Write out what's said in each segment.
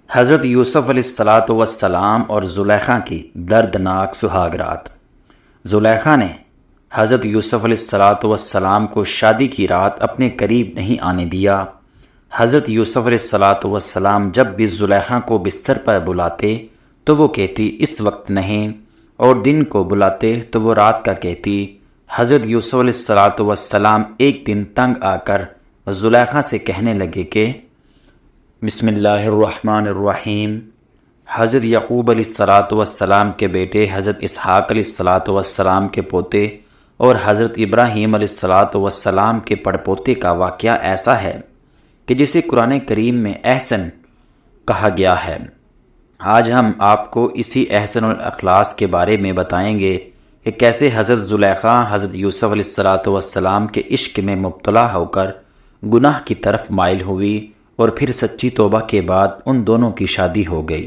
حضرت یوسف علیہ الصلاۃ والسلام اور زلیخا کی دردناک سہاگ رات۔ زلیخا نے حضرت یوسف علیہ الصلاۃ والسلام کو شادی کی رات اپنے قریب نہیں آنے دیا۔ حضرت یوسف علیہ الصلاۃ والسلام جب بھی زلیخا کو بستر پر بلاتے تو وہ کہتی اس وقت نہیں، اور دن کو بلاتے تو وہ رات کا کہتی۔ حضرت یوسف علیہ الصلاۃ والسلام ایک دن تنگ آ کر زلیخا سے کہنے لگے کہ بسم اللہ الرحمن الرحیم۔ حضرت یعقوب علیہ الصلاۃ والسلام کے بیٹے حضرت اسحاق علیہ الصلاۃ والسلام کے پوتے اور حضرت ابراہیم علیہ الصلاۃ والسلام کے پڑپوتے کا واقعہ ایسا ہے کہ جسے قرآن کریم میں احسن کہا گیا ہے۔ آج ہم آپ کو اسی احسن الاخلاص کے بارے میں بتائیں گے کہ کیسے حضرت زلیخا حضرت یوسف علیہ الصلاۃ والسلام کے عشق میں مبتلا ہو کر گناہ کی طرف مائل ہوئی، اور پھر سچی توبہ کے بعد ان دونوں کی شادی ہو گئی،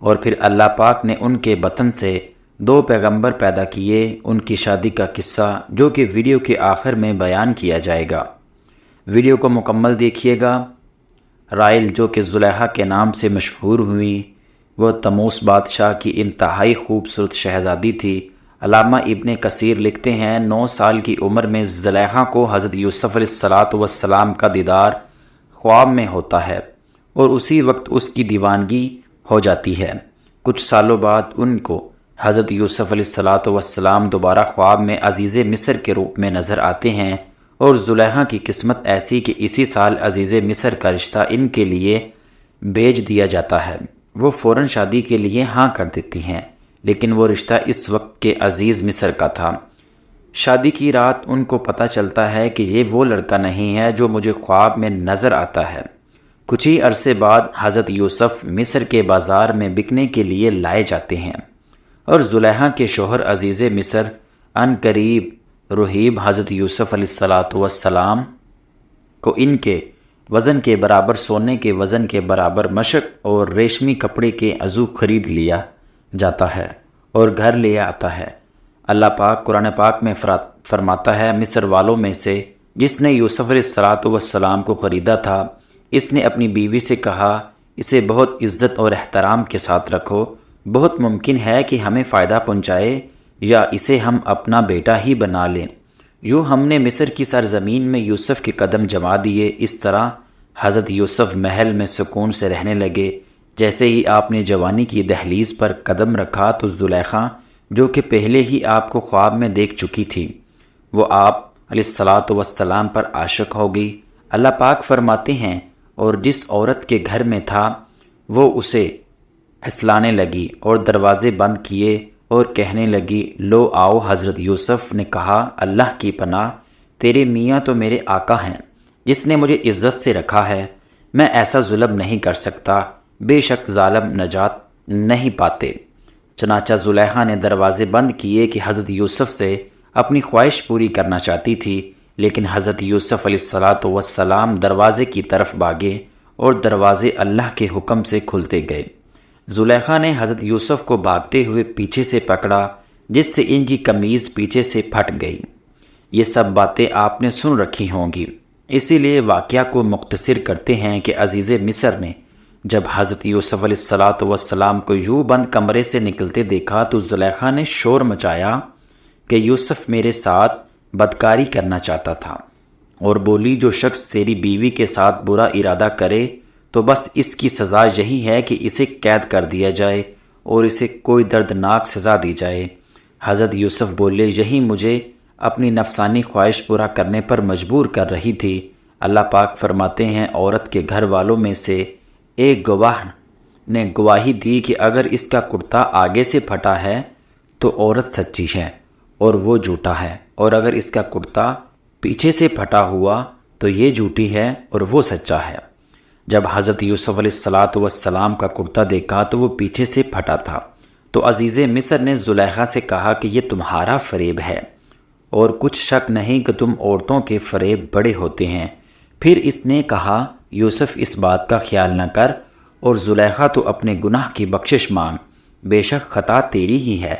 اور پھر اللہ پاک نے ان کے بطن سے 2 پیغمبر پیدا کیے۔ ان کی شادی کا قصہ جو کہ ویڈیو کے آخر میں بیان کیا جائے گا۔ ویڈیو کو مکمل دیکھیے گا۔ رائل جو کہ زلیخا کے نام سے مشہور ہوئی، وہ تموس بادشاہ کی انتہائی خوبصورت شہزادی تھی۔ علامہ ابن کثیر لکھتے ہیں 9 سال کی عمر میں زلیخا کو حضرت یوسف علیہ الصلاۃ والسلام کا دیدار خواب میں ہوتا ہے، اور اسی وقت اس کی دیوانگی ہو جاتی ہے۔ کچھ سالوں بعد ان کو حضرت یوسف علیہ الصلاۃ والسلام دوبارہ خواب میں عزیز مصر کے روپ میں نظر آتے ہیں، اور زلیخا کی قسمت ایسی کہ اسی سال عزیز مصر کا رشتہ ان کے لیے بھیج دیا جاتا ہے۔ وہ فوراً شادی کے لیے ہاں کر دیتی ہیں، لیکن وہ رشتہ اس وقت کے عزیز مصر کا تھا۔ شادی کی رات ان کو پتہ چلتا ہے کہ یہ وہ لڑکا نہیں ہے جو مجھے خواب میں نظر آتا ہے۔ کچھ ہی عرصے بعد حضرت یوسف مصر کے بازار میں بکنے کے لیے لائے جاتے ہیں، اور زلیخا کے شوہر عزیز مصر عن قریب رہیب حضرت یوسف علیہ الصلاۃ والسلام کو ان کے وزن کے برابر سونے کے وزن کے برابر مشق اور ریشمی کپڑے کے عضو خرید لیا جاتا ہے اور گھر لے آتا ہے۔ اللہ پاک قرآن پاک میں فرماتا ہے، مصر والوں میں سے جس نے یوسف علیہ الصلاۃ والسلام کو خریدا تھا، اس نے اپنی بیوی سے کہا اسے بہت عزت اور احترام کے ساتھ رکھو، بہت ممکن ہے کہ ہمیں فائدہ پہنچائے یا اسے ہم اپنا بیٹا ہی بنا لیں۔ یوں ہم نے مصر کی سرزمین میں یوسف کے قدم جما دیے۔ اس طرح حضرت یوسف محل میں سکون سے رہنے لگے۔ جیسے ہی آپ نے جوانی کی دہلیز پر قدم رکھا تو زلیخا جو کہ پہلے ہی آپ کو خواب میں دیکھ چکی تھی، وہ آپ علیہ الصلاۃ والسلام پر عاشق ہو گئی۔ اللہ پاک فرماتے ہیں، اور جس عورت کے گھر میں تھا وہ اسے پھسلانے لگی اور دروازے بند کیے اور کہنے لگی لو آؤ۔ حضرت یوسف نے کہا اللہ کی پناہ، تیرے میاں تو میرے آقا ہیں جس نے مجھے عزت سے رکھا ہے، میں ایسا ظلم نہیں کر سکتا، بے شک ظالم نجات نہیں پاتے۔ چنانچہ زلیخا نے دروازے بند کیے کہ حضرت یوسف سے اپنی خواہش پوری کرنا چاہتی تھی، لیکن حضرت یوسف علیہ الصلاۃ والسلام دروازے کی طرف بھاگے اور دروازے اللہ کے حکم سے کھلتے گئے۔ زلیخا نے حضرت یوسف کو بھاگتے ہوئے پیچھے سے پکڑا، جس سے ان کی قمیض پیچھے سے پھٹ گئی۔ یہ سب باتیں آپ نے سن رکھی ہوں گی، اسی لیے واقعہ کو مختصر کرتے ہیں کہ عزیز مصر نے جب حضرت یوسف علیہ الصلاۃ والسلام کو یوں بند کمرے سے نکلتے دیکھا تو زلیخا نے شور مچایا کہ یوسف میرے ساتھ بدکاری کرنا چاہتا تھا، اور بولی جو شخص تیری بیوی کے ساتھ برا ارادہ کرے تو بس اس کی سزا یہی ہے کہ اسے قید کر دیا جائے اور اسے کوئی دردناک سزا دی جائے۔ حضرت یوسف بولے یہی مجھے اپنی نفسانی خواہش پورا کرنے پر مجبور کر رہی تھی۔ اللہ پاک فرماتے ہیں، عورت کے گھر والوں میں سے ایک گواہ نے گواہی دی کہ اگر اس کا کرتا آگے سے پھٹا ہے تو عورت سچی ہے اور وہ جھوٹا ہے، اور اگر اس کا کرتا پیچھے سے پھٹا ہوا تو یہ جھوٹی ہے اور وہ سچا ہے۔ جب حضرت یوسف علیہ الصلاۃ والسلام کا کرتا دیکھا تو وہ پیچھے سے پھٹا تھا، تو عزیز مصر نے زلیخا سے کہا کہ یہ تمہارا فریب ہے، اور کچھ شک نہیں کہ تم عورتوں کے فریب بڑے ہوتے ہیں۔ پھر اس نے کہا یوسف اس بات کا خیال نہ کر، اور زلیخا تو اپنے گناہ کی بخشش مانگ، بے شک خطا تیری ہی ہے۔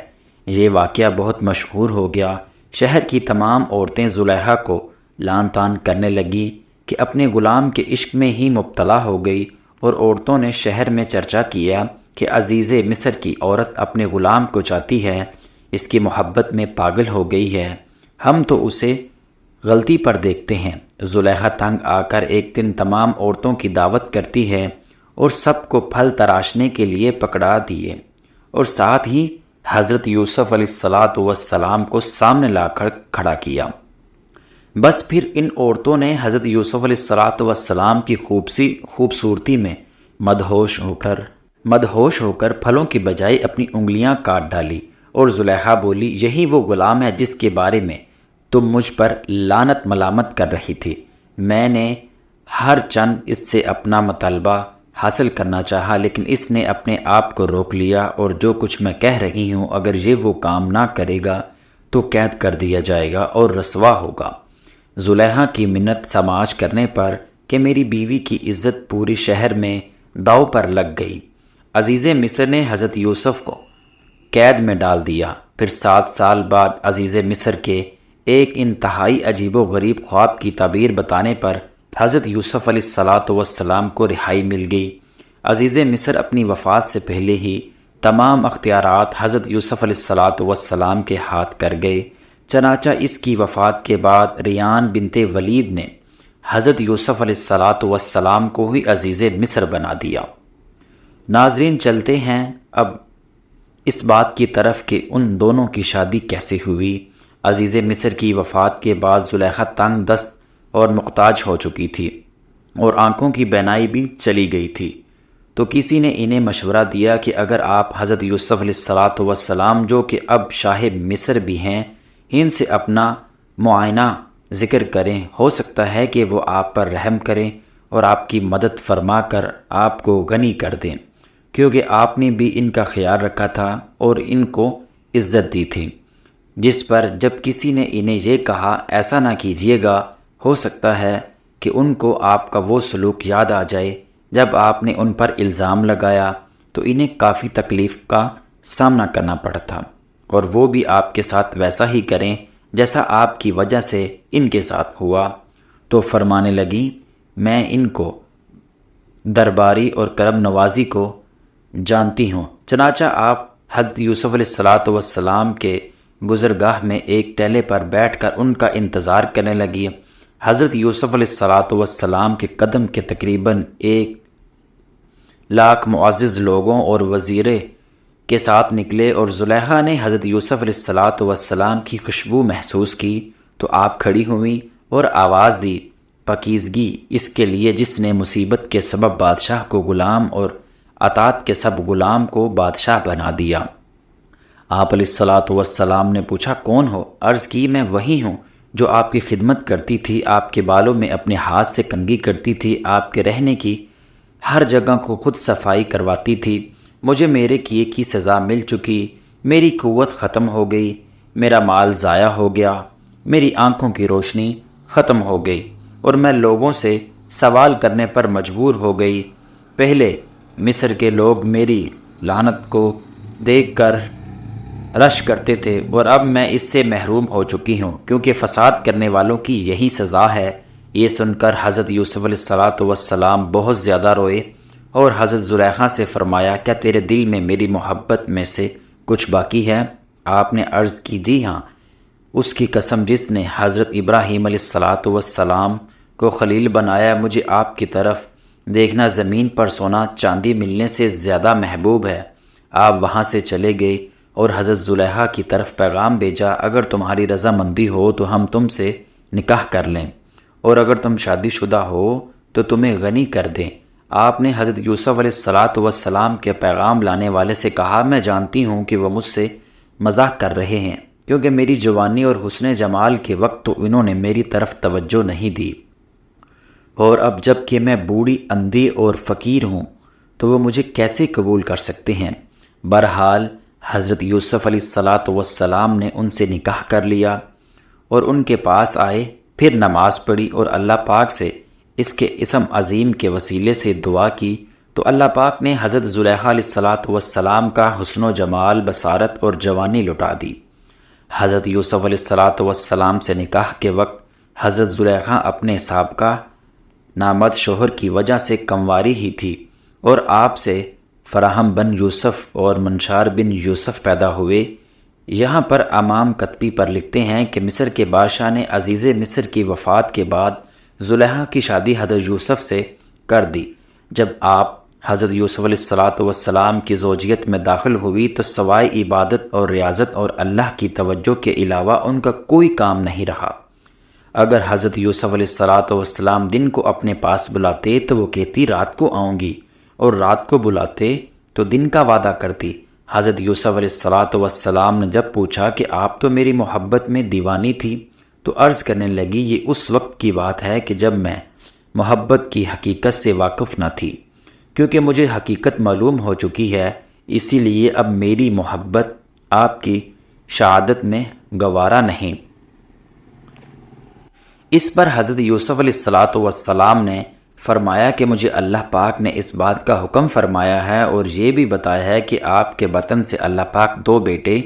یہ واقعہ بہت مشہور ہو گیا۔ شہر کی تمام عورتیں زلیخا کو لعن طعن کرنے لگی کہ اپنے غلام کے عشق میں ہی مبتلا ہو گئی، اور عورتوں نے شہر میں چرچا کیا کہ عزیز مصر کی عورت اپنے غلام کو چاہتی ہے، اس کی محبت میں پاگل ہو گئی ہے، ہم تو اسے غلطی پر دیکھتے ہیں۔ زلیخا تنگ آ کر ایک دن تمام عورتوں کی دعوت کرتی ہے اور سب کو پھل تراشنے کے لیے پکڑا دیے اور ساتھ ہی حضرت یوسف علیہ السلام کو سامنے لا کر کھڑا کیا۔ بس پھر ان عورتوں نے حضرت یوسف علیہ السلام کی خوبصورتی میں مدہوش ہو کر پھلوں کی بجائے اپنی انگلیاں کاٹ ڈالی، اور زلیخا بولی، یہی وہ غلام ہے جس کے بارے میں تم مجھ پر لعنت ملامت کر رہی تھی۔ میں نے ہر چند اس سے اپنا مطالبہ حاصل کرنا چاہا، لیکن اس نے اپنے آپ کو روک لیا، اور جو کچھ میں کہہ رہی ہوں اگر یہ وہ کام نہ کرے گا تو قید کر دیا جائے گا اور رسوا ہوگا۔ زلیخا کی منت سماعت کرنے پر کہ میری بیوی کی عزت پوری شہر میں داؤ پر لگ گئی، عزیز مصر نے حضرت یوسف کو قید میں ڈال دیا۔ پھر 7 سال بعد عزیز مصر کے ایک انتہائی عجیب و غریب خواب کی تعبیر بتانے پر حضرت یوسف علیہ السلام کو رہائی مل گئی۔ عزیز مصر اپنی وفات سے پہلے ہی تمام اختیارات حضرت یوسف علیہ السلام کے ہاتھ کر گئے، چنانچہ اس کی وفات کے بعد ریان بنت ولید نے حضرت یوسف علیہ السلام کو ہی عزیز مصر بنا دیا۔ ناظرین، چلتے ہیں اب اس بات کی طرف کہ ان دونوں کی شادی کیسے ہوئی۔ عزیز مصر کی وفات کے بعد زلیخا تنگ دست اور محتاج ہو چکی تھی اور آنکھوں کی بینائی بھی چلی گئی تھی، تو کسی نے انہیں مشورہ دیا کہ اگر آپ حضرت یوسف علیہ السلام جو کہ اب شاہ مصر بھی ہیں، ان سے اپنا معائنہ ذکر کریں، ہو سکتا ہے کہ وہ آپ پر رحم کریں اور آپ کی مدد فرما کر آپ کو غنی کر دیں، کیونکہ آپ نے بھی ان کا خیال رکھا تھا اور ان کو عزت دی تھی۔ جس پر جب کسی نے انہیں یہ کہا ایسا نہ کیجیے گا، ہو سکتا ہے کہ ان کو آپ کا وہ سلوک یاد آ جائے جب آپ نے ان پر الزام لگایا، تو انہیں کافی تکلیف کا سامنا کرنا پڑا تھا، اور وہ بھی آپ کے ساتھ ویسا ہی کریں جیسا آپ کی وجہ سے ان کے ساتھ ہوا۔ تو فرمانے لگی، میں ان کو درباری اور کرم نوازی کو جانتی ہوں۔ چنانچہ آپ حضرت یوسف علیہ السلام کے گزرگاہ میں ایک ٹیلے پر بیٹھ کر ان کا انتظار کرنے لگی۔ حضرت یوسف علیہ السلام کے قدم کے تقریباً 1,00,000 معزز لوگوں اور وزیرے کے ساتھ نکلے، اور زلیخا نے حضرت یوسف علیہ السلام کی خوشبو محسوس کی تو آپ کھڑی ہوئیں اور آواز دی، پاکیزگی اس کے لیے جس نے مصیبت کے سبب بادشاہ کو غلام اور اطاعت کے سب غلام کو بادشاہ بنا دیا۔ آپ علیہ السلام نے پوچھا، کون ہو؟ عرض کی، میں وہی ہوں جو آپ کی خدمت کرتی تھی، آپ کے بالوں میں اپنے ہاتھ سے کنگھی کرتی تھی، آپ کے رہنے کی ہر جگہ کو خود صفائی کرواتی تھی۔ مجھے میرے کیے کی سزا مل چکی، میری قوت ختم ہو گئی، میرا مال ضائع ہو گیا، میری آنکھوں کی روشنی ختم ہو گئی، اور میں لوگوں سے سوال کرنے پر مجبور ہو گئی۔ پہلے مصر کے لوگ میری لعنت کو دیکھ کر رش کرتے تھے، اور اب میں اس سے محروم ہو چکی ہوں، کیونکہ فساد کرنے والوں کی یہی سزا ہے۔ یہ سن کر حضرت یوسف علیہ السلام بہت زیادہ روئے، اور حضرت زلیخا سے فرمایا، کیا تیرے دل میں میری محبت میں سے کچھ باقی ہے؟ آپ نے عرض کی، جی ہاں، اس کی قسم جس نے حضرت ابراہیم علیہ السلام کو خلیل بنایا، مجھے آپ کی طرف دیکھنا زمین پر سونا چاندی ملنے سے زیادہ محبوب ہے۔ آپ وہاں سے چلے گئے اور حضرت زلیخا کی طرف پیغام بھیجا، اگر تمہاری رضامندی ہو تو ہم تم سے نکاح کر لیں، اور اگر تم شادی شدہ ہو تو تمہیں غنی کر دیں۔ آپ نے حضرت یوسف علیہ السلام کے پیغام لانے والے سے کہا، میں جانتی ہوں کہ وہ مجھ سے مذاق کر رہے ہیں، کیونکہ میری جوانی اور حسن جمال کے وقت تو انہوں نے میری طرف توجہ نہیں دی، اور اب جب کہ میں بوڑھی، اندھی اور فقیر ہوں تو وہ مجھے کیسے قبول کر سکتے ہیں؟ بہرحال حضرت یوسف علیہ السلام نے ان سے نکاح کر لیا اور ان کے پاس آئے، پھر نماز پڑھی اور اللہ پاک سے اس کے اسم عظیم کے وسیلے سے دعا کی، تو اللہ پاک نے حضرت زلیخا علیہ السلام کا حسن و جمال، بصارت اور جوانی لٹا دی۔ حضرت یوسف علیہ السلام سے نکاح کے وقت حضرت زلیخا اپنے سابقہ نامرد شوہر کی وجہ سے کنواری ہی تھی، اور آپ سے فراہم بن یوسف اور منشار بن یوسف پیدا ہوئے۔ یہاں پر امام کتبی پر لکھتے ہیں کہ مصر کے بادشاہ نے عزیز مصر کی وفات کے بعد زلیخا کی شادی حضرت یوسف سے کر دی۔ جب آپ حضرت یوسف علیہ السلام کی زوجیت میں داخل ہوئی تو سوائے عبادت اور ریاضت اور اللہ کی توجہ کے علاوہ ان کا کوئی کام نہیں رہا۔ اگر حضرت یوسف علیہ السلام دن کو اپنے پاس بلاتے تو وہ کہتی رات کو آؤں گی، اور رات کو بلاتے تو دن کا وعدہ کرتی۔ حضرت یوسف علیہ السلام نے جب پوچھا کہ آپ تو میری محبت میں دیوانی تھی، تو عرض کرنے لگی یہ اس وقت کی بات ہے کہ جب میں محبت کی حقیقت سے واقف نہ تھی، کیونکہ مجھے حقیقت معلوم ہو چکی ہے، اسی لیے اب میری محبت آپ کی شہادت میں گوارا نہیں۔ اس پر حضرت یوسف علیہ السلام نے فرمایا کہ مجھے اللہ پاک نے اس بات کا حکم فرمایا ہے اور یہ بھی بتایا ہے کہ آپ کے بطن سے اللہ پاک 2 بیٹے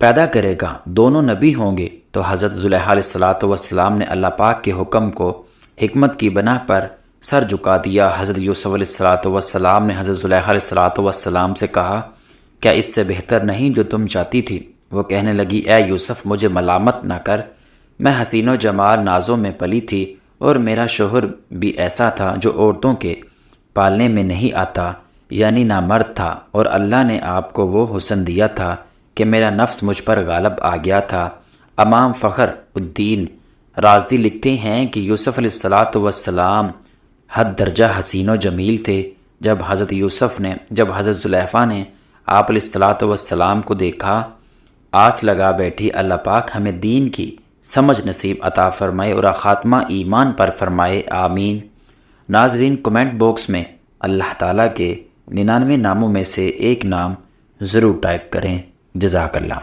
پیدا کرے گا، دونوں نبی ہوں گے۔ تو حضرت زلیخا علیہ السلام نے اللہ پاک کے حکم کو حکمت کی بنا پر سر جھکا دیا۔ حضرت یوسف علیہ السلام نے حضرت زلیخا علیہ السلام سے کہا کیا اس سے بہتر نہیں جو تم چاہتی تھی؟ وہ کہنے لگی اے یوسف مجھے ملامت نہ کر، میں حسین و جمال نازوں میں پلی تھی اور میرا شوہر بھی ایسا تھا جو عورتوں کے پالنے میں نہیں آتا، یعنی نامرد تھا، اور اللہ نے آپ کو وہ حسن دیا تھا کہ میرا نفس مجھ پر غالب آ گیا تھا۔ امام فخر الدین رازی لکھتے ہیں کہ یوسف علیہ السلام حد درجہ حسین و جمیل تھے۔ جب حضرت زلیخا نے آپ علیہ السلام کو دیکھا، آس لگا بیٹھی اللہ پاک ہمیں دین کی سمجھ نصیب عطا فرمائے اور خاتمہ ایمان پر فرمائے، آمین۔ ناظرین کمنٹ باکس میں اللہ تعالیٰ کے 99 ناموں میں سے ایک نام ضرور ٹائپ کریں۔ جزاک اللہ۔